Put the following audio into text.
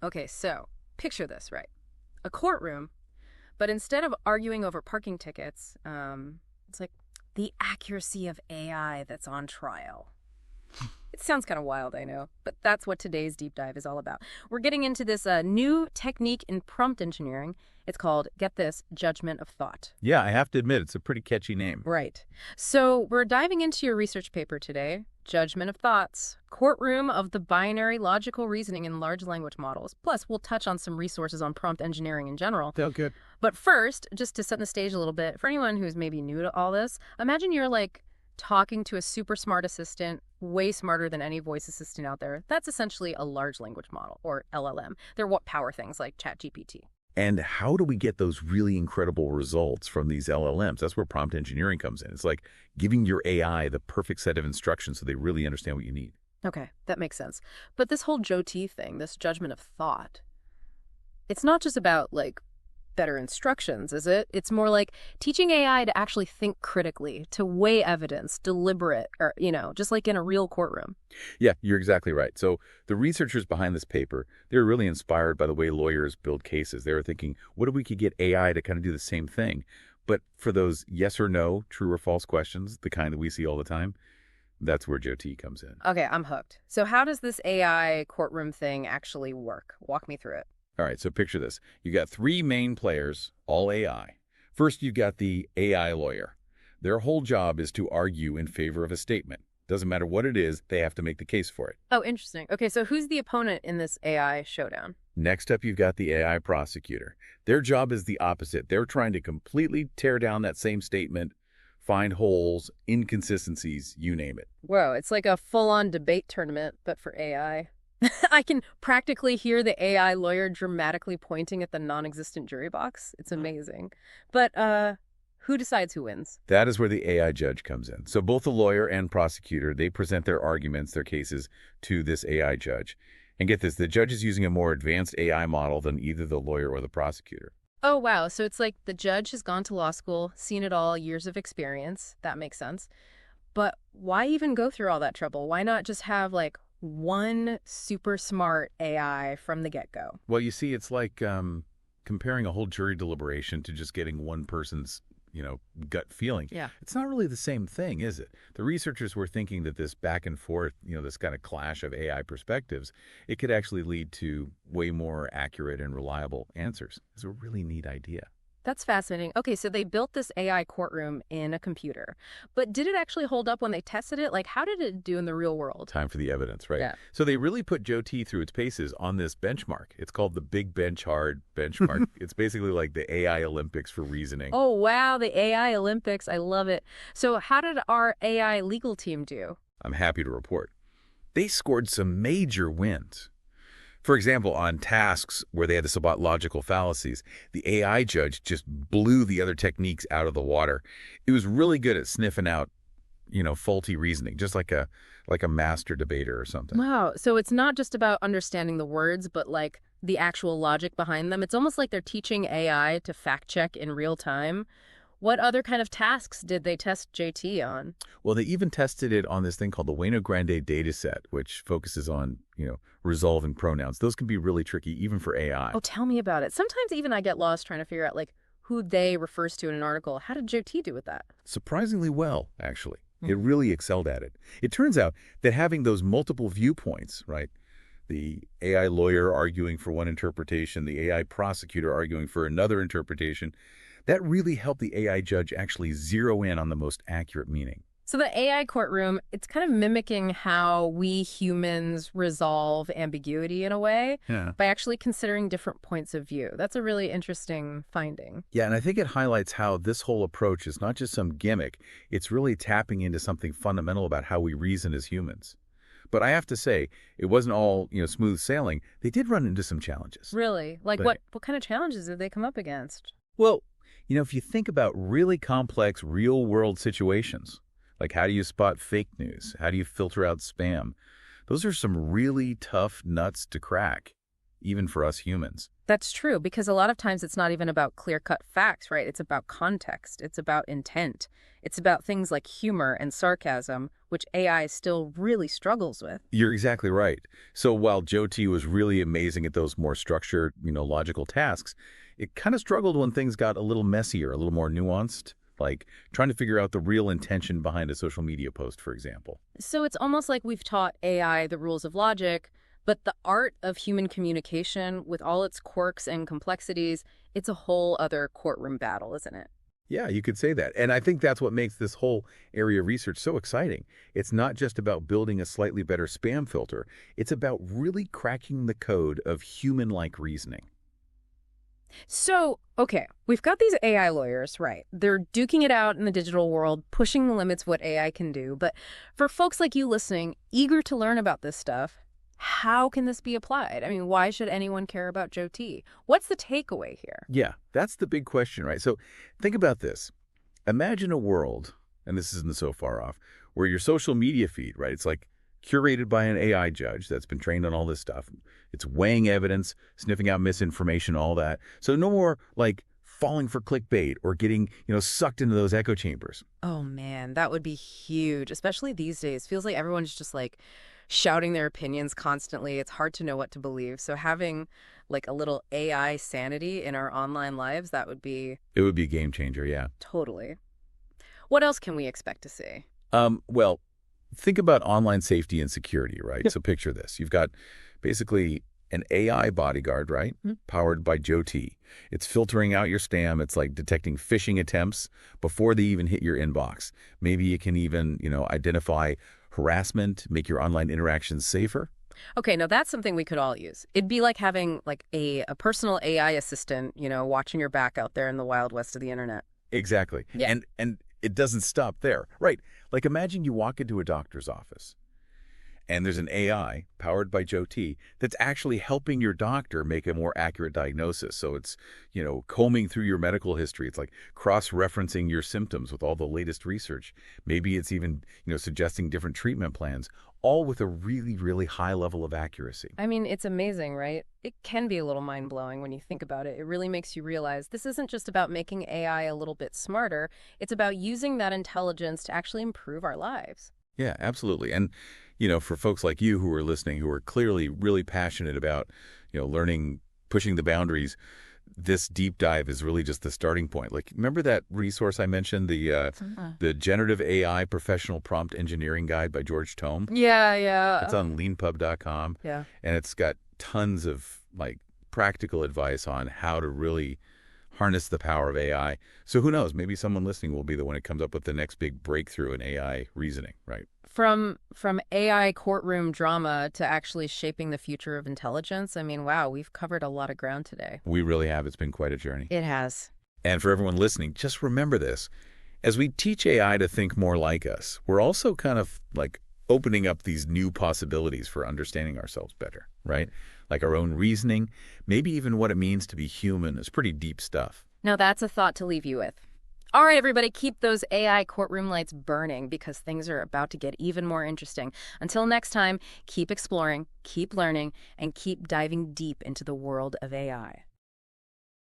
Okay, so picture this, right? A courtroom, but instead of arguing over parking tickets, it's like the accuracy of AI that's on trial. It sounds kind of wild, I know, but that's what today's deep dive is all about. We're getting into this new technique in prompt engineering. It's called, get this, judgment of thought. Yeah, I have to admit, it's a pretty catchy name. Right. So we're diving into your research paper today, Judgment of Thoughts, Courtroom of the Binary Logical Reasoning in Large Language Models. Plus, we'll touch on some resources on prompt engineering in general. Felt good. But first, just to set the stage a little bit, for anyone who's maybe new to all this, imagine you're like talking to a super smart assistant, way smarter than any voice assistant out there. That's essentially a large language model, or LLM. They're what power things like ChatGPT. And how do we get those really incredible results from these LLMs? That's where prompt engineering comes in. It's like giving your AI the perfect set of instructions so they really understand what you need. Okay, that makes sense. But this whole JOT thing, this judgment of thought, it's not just about, like, better instructions, is it? It's more like teaching AI to actually think critically, to weigh evidence, deliberate, or, just like in a real courtroom. Yeah, you're exactly right. So the researchers behind this paper, they were really inspired by the way lawyers build cases. They were thinking, what if we could get AI to kind of do the same thing? But for those yes or no, true or false questions, the kind that we see all the time, that's where JOT comes in. Okay, I'm hooked. So how does this AI courtroom thing actually work? Walk me through it. All right, so picture this. You got three main players, all AI. First, you've got the AI lawyer. Their whole job is to argue in favor of a statement. Doesn't matter what it is, they have to make the case for it. Oh, interesting. Okay, so who's the opponent in this AI showdown? Next up, you've got the AI prosecutor. Their job is the opposite. They're trying to completely tear down that same statement, find holes, inconsistencies, you name it. Whoa, it's like a full-on debate tournament, but for AI. I can practically hear the AI lawyer dramatically pointing at the non-existent jury box. It's amazing. But who decides who wins? That is where the AI judge comes in. So both the lawyer and prosecutor, they present their arguments, their cases to this AI judge. And get this, the judge is using a more advanced AI model than either the lawyer or the prosecutor. Oh, wow. So it's like the judge has gone to law school, seen it all, years of experience. That makes sense. But why even go through all that trouble? Why not just have, like, one super smart AI from the get-go? Well, you see, it's like comparing a whole jury deliberation to just getting one person's, gut feeling. Yeah. It's not really the same thing, is it? The researchers were thinking that this back and forth, this kind of clash of AI perspectives, it could actually lead to way more accurate and reliable answers. It's a really neat idea. That's fascinating. Okay, so they built this AI courtroom in a computer. But did it actually hold up when they tested it? Like, how did it do in the real world? Time for the evidence, right? Yeah. So they really put JOT through its paces on this benchmark. It's called the Big Bench Hard benchmark. It's basically like the AI Olympics for reasoning. Oh, wow, the AI Olympics. I love it. So how did our AI legal team do? I'm happy to report. They scored some major wins. For example, on tasks where they had to spot logical fallacies, the AI judge just blew the other techniques out of the water. It was really good at sniffing out, faulty reasoning, just like a master debater or something. Wow, so it's not just about understanding the words, but like the actual logic behind them. It's almost like they're teaching AI to fact check in real time. What other kind of tasks did they test JT on? Well, they even tested it on this thing called the Bueno Grande dataset, which focuses on, resolving pronouns. Those can be really tricky, even for AI. Oh, tell me about it. Sometimes even I get lost trying to figure out, like, who they refers to in an article. How did JT do with that? Surprisingly well, actually. It really excelled at it. It turns out that having those multiple viewpoints, right, the AI lawyer arguing for one interpretation, the AI prosecutor arguing for another interpretation, that really helped the AI judge actually zero in on the most accurate meaning. So the AI courtroom, it's kind of mimicking how we humans resolve ambiguity in a way by actually considering different points of view. That's a really interesting finding. Yeah, and I think it highlights how this whole approach is not just some gimmick. It's really tapping into something fundamental about how we reason as humans. But I have to say, it wasn't all, smooth sailing. They did run into some challenges. Really? Like what kind of challenges did they come up against? Well, if you think about really complex real-world situations, like how do you spot fake news? How do you filter out spam? Those are some really tough nuts to crack. even for us humans. That's true, because a lot of times it's not even about clear-cut facts, right? It's about context. It's about intent. It's about things like humor and sarcasm, which AI still really struggles with. You're exactly right. So while Joe T was really amazing at those more structured, logical tasks, it kind of struggled when things got a little messier, a little more nuanced, like trying to figure out the real intention behind a social media post, for example. So it's almost like we've taught AI the rules of logic, but the art of human communication, with all its quirks and complexities, it's a whole other courtroom battle, isn't it? Yeah, you could say that. And I think that's what makes this whole area of research so exciting. It's not just about building a slightly better spam filter. It's about really cracking the code of human-like reasoning. So, okay, we've got these AI lawyers, right? They're duking it out in the digital world, pushing the limits of what AI can do. But for folks like you listening, eager to learn about this stuff, how can this be applied? I mean, why should anyone care about Joe T? What's the takeaway here? Yeah, that's the big question, right? So think about this. Imagine a world, and this isn't so far off, where your social media feed, right? It's like curated by an AI judge that's been trained on all this stuff. It's weighing evidence, sniffing out misinformation, all that. So no more like falling for clickbait or getting, sucked into those echo chambers. Oh man, that would be huge, especially these days. Feels like everyone's just like shouting their opinions constantly. It's hard to know what to believe. So having like a little AI sanity in our online lives, that would be... It would be a game changer, yeah. Totally. What else can we expect to see? Well, think about online safety and security, right? Yep. So picture this. You've got basically an AI bodyguard, right? Mm-hmm. Powered by Joe T. It's filtering out your spam. It's like detecting phishing attempts before they even hit your inbox. Maybe it can even, identify harassment, make your online interactions safer. Okay, now that's something we could all use. It'd be like having like a personal AI assistant, watching your back out there in the wild west of the internet. Exactly. Yeah. And it doesn't stop there. Right. Like imagine you walk into a doctor's office and there's an AI powered by Joe T that's actually helping your doctor make a more accurate diagnosis. So it's, combing through your medical history. It's like cross-referencing your symptoms with all the latest research. Maybe it's even, suggesting different treatment plans, all with a really, really high level of accuracy. I mean, it's amazing, right? It can be a little mind-blowing when you think about it. It really makes you realize this isn't just about making AI a little bit smarter. It's about using that intelligence to actually improve our lives. Yeah, absolutely. And, for folks like you who are listening, who are clearly really passionate about, learning, pushing the boundaries, this deep dive is really just the starting point. Like, remember that resource I mentioned, the Generative AI Professional Prompt Engineering Guide by George Tome? Yeah. It's on leanpub.com. Yeah. And it's got tons of, practical advice on how to really harness the power of AI. So who knows? Maybe someone listening will be the one that comes up with the next big breakthrough in AI reasoning, right? From AI courtroom drama to actually shaping the future of intelligence, I mean, wow, we've covered a lot of ground today. We really have. It's been quite a journey. It has. And for everyone listening, just remember this. As we teach AI to think more like us, we're also kind of like opening up these new possibilities for understanding ourselves better, right? Like our own reasoning, maybe even what it means to be human is pretty deep stuff. Now that's a thought to leave you with. All right, everybody, keep those AI courtroom lights burning because things are about to get even more interesting. Until next time, keep exploring, keep learning, and keep diving deep into the world of AI.